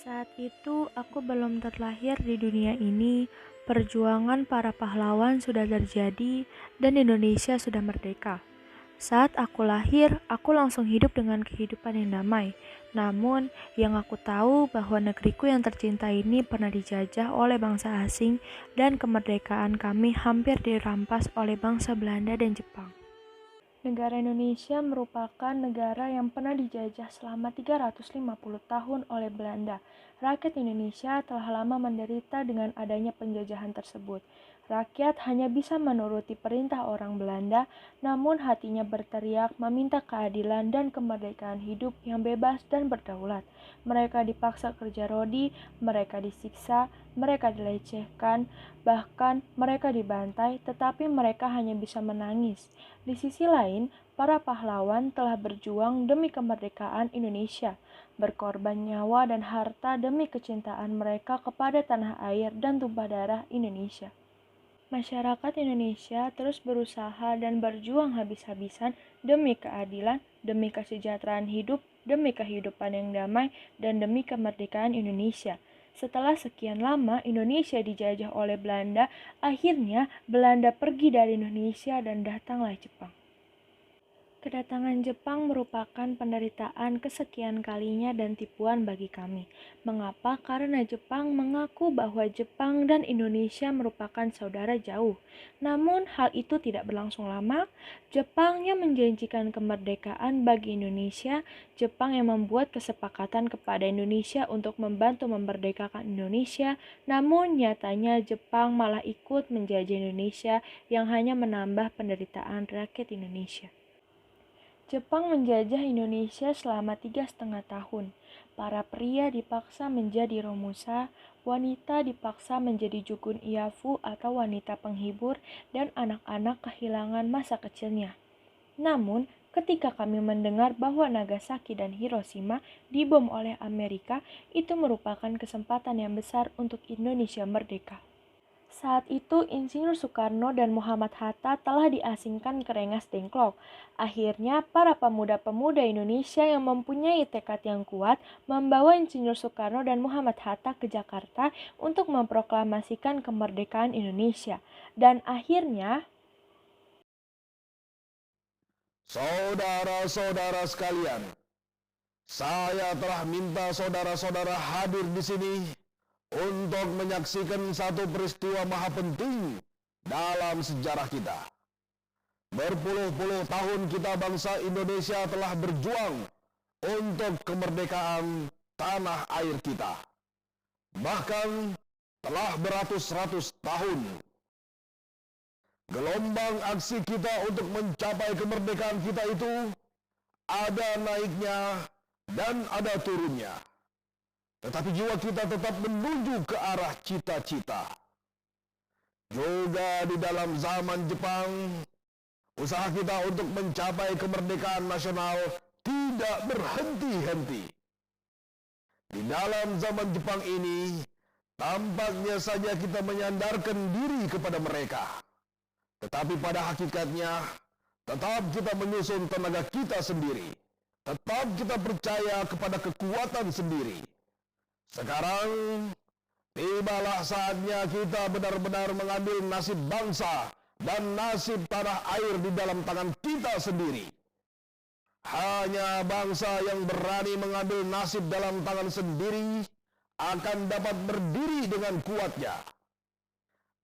Saat itu aku belum terlahir di dunia ini, perjuangan para pahlawan sudah terjadi dan Indonesia sudah merdeka. Saat aku lahir, aku langsung hidup dengan kehidupan yang damai. Namun, yang aku tahu bahwa negeriku yang tercinta ini pernah dijajah oleh bangsa asing dan kemerdekaan kami hampir dirampas oleh bangsa Belanda dan Jepang. Negara Indonesia merupakan negara yang pernah dijajah selama 350 tahun oleh Belanda. Rakyat Indonesia telah lama menderita dengan adanya penjajahan tersebut. Rakyat hanya bisa menuruti perintah orang Belanda, namun hatinya berteriak meminta keadilan dan kemerdekaan hidup yang bebas dan berdaulat. Mereka dipaksa kerja rodi, mereka disiksa, mereka dilecehkan, bahkan mereka dibantai, tetapi mereka hanya bisa menangis. Di sisi lain, para pahlawan telah berjuang demi kemerdekaan Indonesia, berkorban nyawa dan harta demi kecintaan mereka kepada tanah air dan tumpah darah Indonesia. Masyarakat Indonesia terus berusaha dan berjuang habis-habisan demi keadilan, demi kesejahteraan hidup, demi kehidupan yang damai, dan demi kemerdekaan Indonesia. Setelah sekian lama Indonesia dijajah oleh Belanda, akhirnya Belanda pergi dari Indonesia dan datanglah Jepang. Kedatangan Jepang merupakan penderitaan kesekian kalinya dan tipuan bagi kami. Mengapa? Karena Jepang mengaku bahwa Jepang dan Indonesia merupakan saudara jauh. Namun hal itu tidak berlangsung lama. Jepang yang menjanjikan kemerdekaan bagi Indonesia, Jepang yang membuat kesepakatan kepada Indonesia untuk membantu memerdekakan Indonesia, namun nyatanya Jepang malah ikut menjajah Indonesia yang hanya menambah penderitaan rakyat Indonesia. Jepang menjajah Indonesia selama 3,5 tahun. Para pria dipaksa menjadi romusa, wanita dipaksa menjadi jukun iafu atau wanita penghibur, dan anak-anak kehilangan masa kecilnya. Namun, ketika kami mendengar bahwa Nagasaki dan Hiroshima dibom oleh Amerika, itu merupakan kesempatan yang besar untuk Indonesia merdeka. Saat itu, Insinyur Soekarno dan Muhammad Hatta telah diasingkan ke Rengas Dengklok. Akhirnya, para pemuda-pemuda Indonesia yang mempunyai tekad yang kuat membawa Insinyur Soekarno dan Muhammad Hatta ke Jakarta untuk memproklamasikan kemerdekaan Indonesia. Dan akhirnya, saudara-saudara sekalian, saya telah minta saudara-saudara hadir di sini untuk menyaksikan satu peristiwa maha penting dalam sejarah kita. Berpuluh-puluh tahun kita bangsa Indonesia telah berjuang untuk kemerdekaan tanah air kita. Bahkan telah beratus-ratus tahun. Gelombang aksi kita untuk mencapai kemerdekaan kita itu ada naiknya dan ada turunnya. Tetapi jiwa kita tetap menuju ke arah cita-cita. Juga di dalam zaman Jepang, usaha kita untuk mencapai kemerdekaan nasional tidak berhenti-henti. Di dalam zaman Jepang ini, tampaknya saja kita menyandarkan diri kepada mereka. Tetapi pada hakikatnya, tetap kita menyusun tenaga kita sendiri. Tetap kita percaya kepada kekuatan sendiri. Sekarang, tibalah saatnya kita benar-benar mengambil nasib bangsa dan nasib tanah air di dalam tangan kita sendiri. Hanya bangsa yang berani mengambil nasib dalam tangan sendiri akan dapat berdiri dengan kuatnya.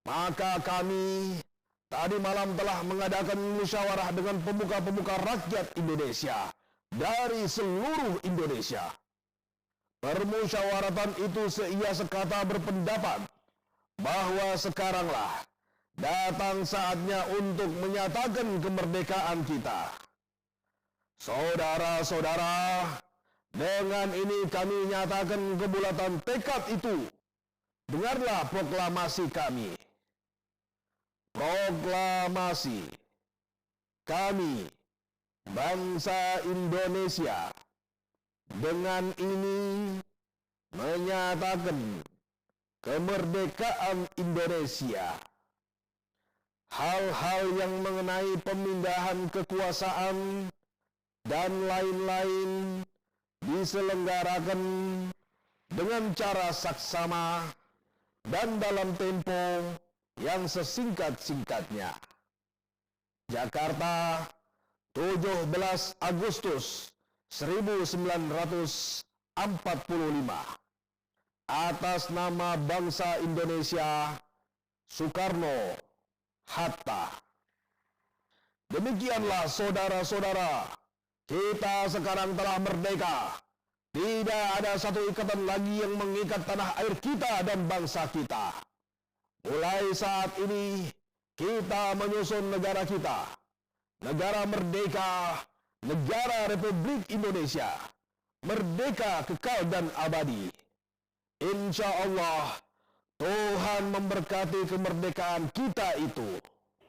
Maka kami tadi malam telah mengadakan musyawarah dengan pemuka-pemuka rakyat Indonesia dari seluruh Indonesia. Permusyawaratan itu seia sekata berpendapat bahwa sekaranglah datang saatnya untuk menyatakan kemerdekaan kita. Saudara-saudara, dengan ini kami nyatakan kebulatan tekad itu. Dengarlah proklamasi kami. Proklamasi kami, bangsa Indonesia, dengan ini menyatakan kemerdekaan Indonesia. Hal-hal yang mengenai pemindahan kekuasaan dan lain-lain diselenggarakan dengan cara saksama dan dalam tempo yang sesingkat-singkatnya. Jakarta, 17 Agustus 1945. Atas nama bangsa Indonesia, Soekarno, Hatta. Demikianlah saudara-saudara, kita sekarang telah merdeka. Tidak ada satu ikatan lagi yang mengikat tanah air kita dan bangsa kita. Mulai saat ini, kita menyusun negara kita. Negara merdeka, negara Republik Indonesia. Merdeka kekal dan abadi. Insya Allah, Tuhan memberkati kemerdekaan kita itu.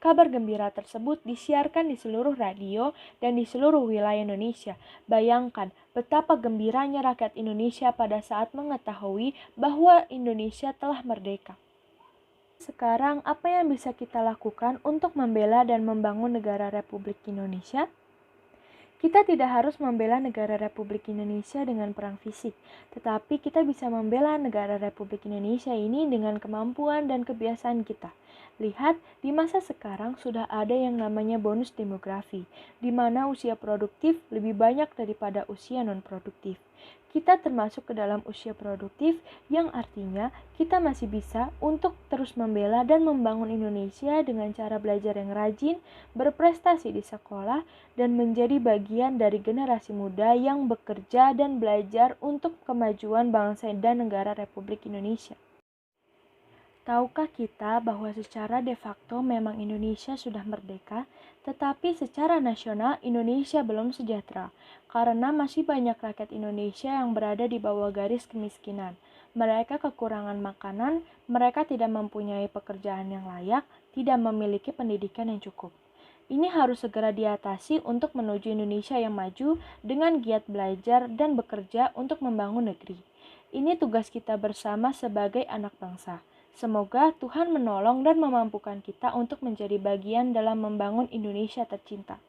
Kabar gembira tersebut disiarkan di seluruh radio dan di seluruh wilayah Indonesia. Bayangkan betapa gembiranya rakyat Indonesia pada saat mengetahui bahwa Indonesia telah merdeka. Sekarang, apa yang bisa kita lakukan untuk membela dan membangun negara Republik Indonesia? Kita tidak harus membela negara Republik Indonesia dengan perang fisik, tetapi kita bisa membela negara Republik Indonesia ini dengan kemampuan dan kebiasaan kita. Lihat, di masa sekarang sudah ada yang namanya bonus demografi, di mana usia produktif lebih banyak daripada usia non-produktif. Kita termasuk ke dalam usia produktif, yang artinya kita masih bisa untuk terus membela dan membangun Indonesia dengan cara belajar yang rajin, berprestasi di sekolah, dan menjadi bagian dari generasi muda yang bekerja dan belajar untuk kemajuan bangsa dan negara Republik Indonesia. Tahukah kita bahwa secara de facto memang Indonesia sudah merdeka, tetapi secara nasional Indonesia belum sejahtera, karena masih banyak rakyat Indonesia yang berada di bawah garis kemiskinan. Mereka kekurangan makanan, mereka tidak mempunyai pekerjaan yang layak, tidak memiliki pendidikan yang cukup. Ini harus segera diatasi untuk menuju Indonesia yang maju dengan giat belajar dan bekerja untuk membangun negeri. Ini tugas kita bersama sebagai anak bangsa. Semoga Tuhan menolong dan memampukan kita untuk menjadi bagian dalam membangun Indonesia tercinta.